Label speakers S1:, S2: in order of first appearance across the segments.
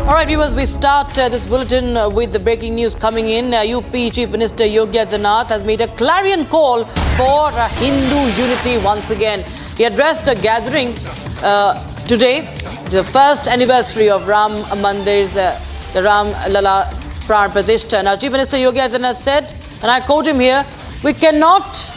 S1: All right, viewers, we start this bulletin with the breaking news coming in. UP Chief Minister Yogi Adityanath has made a clarion call for Hindu unity once again. He addressed a gathering today, the first anniversary of Ram Mandir's, the Ram Lala Pran Pratishtha. Now, Chief Minister Yogi Adityanath said, and I quote him here, "We cannot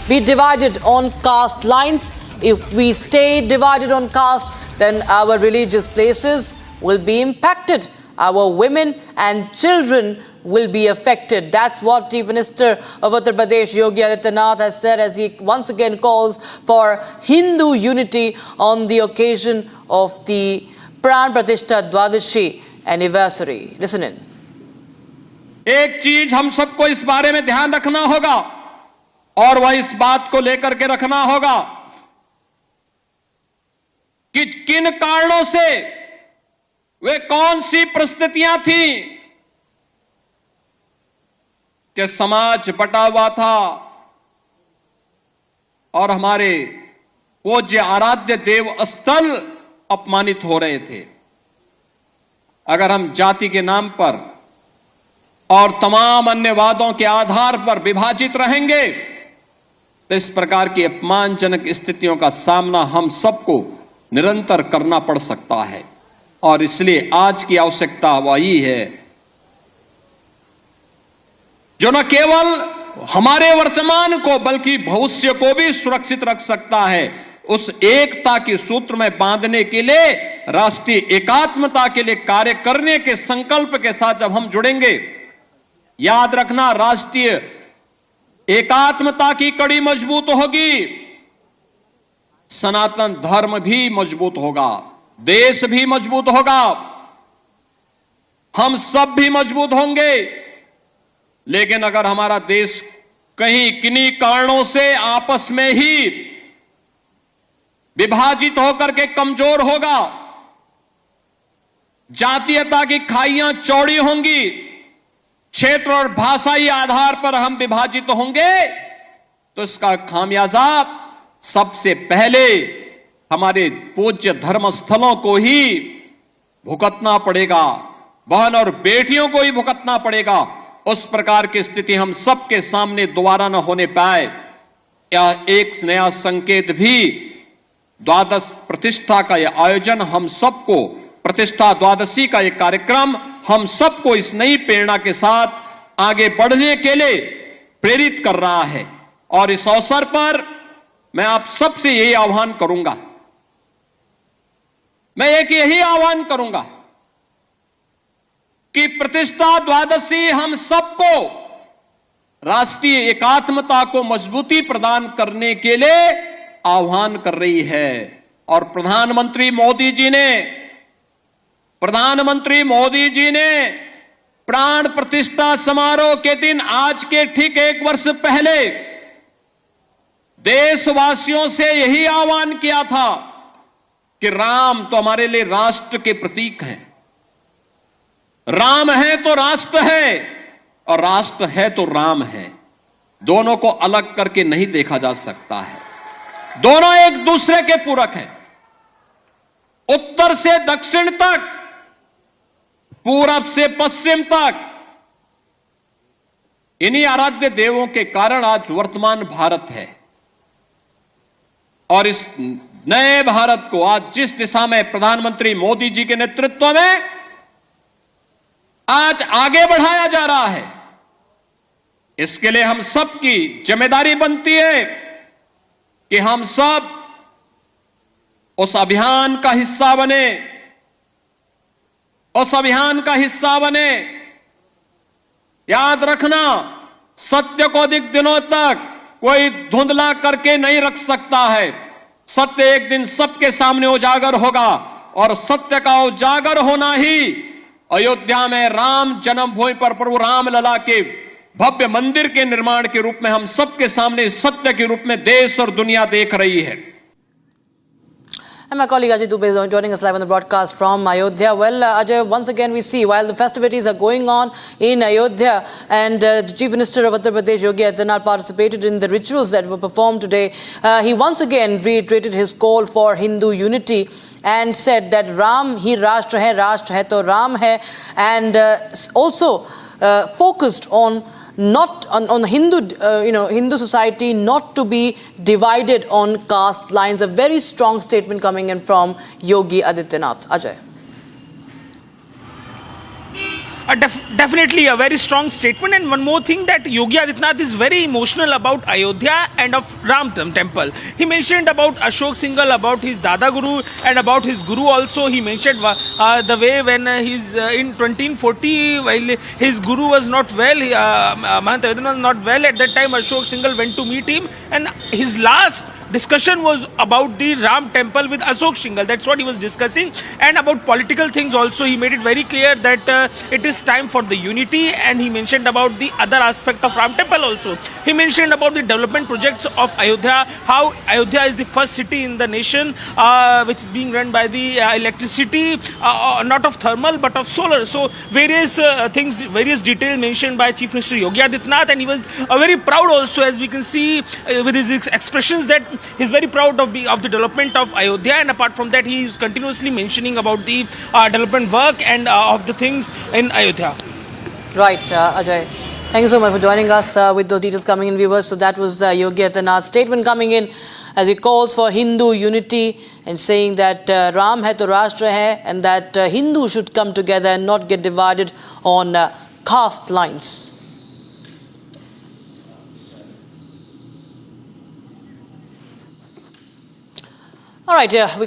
S1: be divided on caste lines. If we stay divided on caste, then our religious places will be impacted. Our women and children will be affected." That's what Chief Minister of Uttar Pradesh Yogi Adityanath has said as he once again calls for Hindu unity on the occasion of the Pran Pratishtha Dwadashi anniversary. Listen in.
S2: एक चीज हम सबको इस बारे में ध्यान रखना होगा और वह इस बात को लेकर के रखना होगा कि किन कारणों से वे कौन सी परिस्थितियां थी कि समाज बटा हुआ था और हमारे पूज्य आराध्य देव स्थल अपमानित हो रहे थे। अगर हम जाति के नाम पर और तमाम अन्य वादों के आधार पर विभाजित रहेंगे तो इस प्रकार की अपमानजनक स्थितियों का सामना हम सबको निरंतर करना पड़ सकता है और इसलिए आज की आवश्यकता वही है जो न केवल हमारे वर्तमान को बल्कि भविष्य को भी सुरक्षित रख सकता है। उस एकता के सूत्र में बांधने के लिए, राष्ट्रीय एकात्मता के लिए कार्य करने के संकल्प के साथ जब हम जुड़ेंगे, याद रखना राष्ट्रीय एकात्मता की कड़ी मजबूत होगी, सनातन धर्म भी मजबूत होगा, देश भी मजबूत होगा, हम सब भी मजबूत होंगे। लेकिन अगर हमारा देश कहीं किन्हीं कारणों से आपस में ही विभाजित होकर के कमजोर होगा, जातीयता की खाइयां चौड़ी होंगी, क्षेत्र और भाषाई आधार पर हम विभाजित होंगे, तो इसका खामियाजा सबसे पहले हमारे पूज्य धर्म स्थलों को ही भुगतना पड़ेगा, बहन और बेटियों को ही भुगतना पड़ेगा। उस प्रकार की स्थिति हम सबके सामने दोबारा न होने पाए, यह एक नया संकेत भी द्वादश प्रतिष्ठा का यह आयोजन हम सबको, प्रतिष्ठा द्वादशी का यह कार्यक्रम हम सबको इस नई प्रेरणा के साथ आगे बढ़ने के लिए प्रेरित कर रहा है। और इस अवसर पर मैं आप सबसे यही आह्वान करूंगा, मैं एक यही आह्वान करूंगा कि प्रतिष्ठा द्वादशी हम सबको राष्ट्रीय एकात्मता को मजबूती प्रदान करने के लिए आह्वान कर रही है। और प्रधानमंत्री मोदी जी ने प्राण प्रतिष्ठा समारोह के दिन, आज के ठीक 1 वर्ष पहले, देशवासियों से यही आह्वान किया था कि राम तो हमारे लिए राष्ट्र के प्रतीक हैं, राम है तो राष्ट्र है और राष्ट्र है तो राम है, दोनों को अलग करके नहीं देखा जा सकता है, दोनों एक दूसरे के पूरक हैं। उत्तर से दक्षिण तक, पूरब से पश्चिम तक, इन्हीं आराध्य देवों के कारण आज वर्तमान भारत है। और इस नए भारत को आज जिस दिशा में प्रधानमंत्री मोदी जी के नेतृत्व में आज आगे बढ़ाया जा रहा है, इसके लिए हम सबकी जिम्मेदारी बनती है कि हम सब उस अभियान का हिस्सा बने, उस अभियान का हिस्सा बने। याद रखना, सत्य को अधिक दिनों तक कोई धुंधला करके नहीं रख सकता है। सत्य एक दिन सबके सामने उजागर होगा और सत्य का उजागर होना ही अयोध्या में राम जन्मभूमि पर प्रभु रामलला के भव्य मंदिर के निर्माण के रूप में हम सबके सामने सत्य के रूप में देश और दुनिया देख रही है।
S1: And my colleague Ajay Dubey is joining us live on the broadcast from Ayodhya. Well, Ajay, once again we see while the festivities are going on in Ayodhya and the Chief Minister of Uttar Pradesh Yogi Adityanath participated in the rituals that were performed today, he once again reiterated his call for Hindu unity and said that Ram hi Rashtra hai to Ram hai, and also focused on not on Hindu, Hindu society not to be divided on caste lines. A very strong statement coming in from Yogi Adityanath. Ajay.
S3: Definitely a very strong statement, and one more thing, that Yogi Adityanath is very emotional about Ayodhya and of Ram temple. He mentioned about Ashok Singhal, about his Dada Guru, and about his Guru also. He mentioned the way when he's in 1940, while his Guru was not well, Mahant Ayodhya was not well at that time. Ashok Singhal went to meet him, and his last discussion was about the Ram temple with Ashok Singhal. That's what he was discussing, and about political things also. He made it very clear that it is time for the unity, and he mentioned about the other aspect of Ram temple also. He mentioned about the development projects of Ayodhya, how Ayodhya is the first city in the nation which is being run by the electricity, not of thermal but of solar. So various things, various details mentioned by Chief Minister Yogi Adityanath, and he was very proud also, as we can see with his expressions, that he's very proud of the development of Ayodhya. And apart from that, he is continuously mentioning about the development work and of the things in Ayodhya.
S1: Right, Ajay. Thank you so much for joining us with those details coming in, viewers. So that was Yogi Adityanath's statement coming in as he calls for Hindu unity and saying that Ram hai to Rashtra hai, and that Hindus should come together and not get divided on caste lines. All right, yeah.